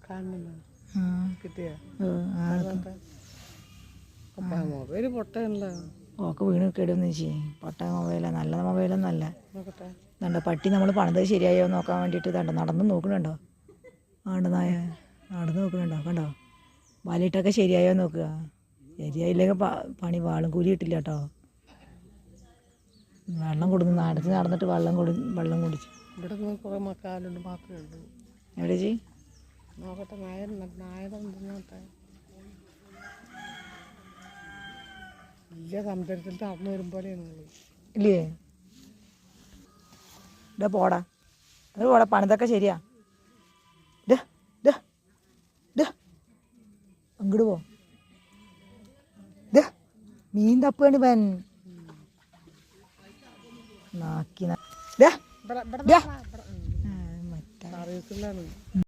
കാണുന്നു ആ കിട്ടിയ ആ മൊബൈല് പൊട്ടല്ലോ. ഓക്കെ വീണ് കേടുവെന്ന് ചേച്ചി. പൊട്ട മൊബൈലാണ്, നല്ല മൊബൈലൊന്നും അല്ല. നോക്കട്ടെ. ഇതുണ്ടോ പട്ടി നമ്മൾ പണിത് ശരിയായോ നോക്കാൻ വേണ്ടിയിട്ട് ഇതുണ്ടോ നടന്ന് നോക്കണുണ്ടോ. ആണ്ട് നായ നടന്ന് നോക്കണുണ്ടോ, കണ്ടോ വലയിട്ടൊക്കെ ശരിയായോ നോക്കുക. ശരിയായില്ലെങ്കിൽ പണി വാളും കൂലി കിട്ടില്ല കേട്ടോ. വെള്ളം കൊടുത്ത് നടന്നിട്ട് വെള്ളം കുടിച്ചു. ഇവിടെ കുറേ മക്കാലുണ്ട്, മാക്കുണ്ട്. എവിടെ ചേച്ചി നോക്കട്ടെ. നായയുടെ നോട്ടെ. വലിയ സമുദ്രത്തിൽ നടന്നു വരും പോലെയാണ്. ഇല്ലേ ഇടാ പോടാ, അത് പോടാ, പണിതൊക്കെ ശരിയാ. അങ്ങോട്ട് പോ. മീൻ തപ്പാണ് പൻ നാക്കി. സർവീസിലാണ്.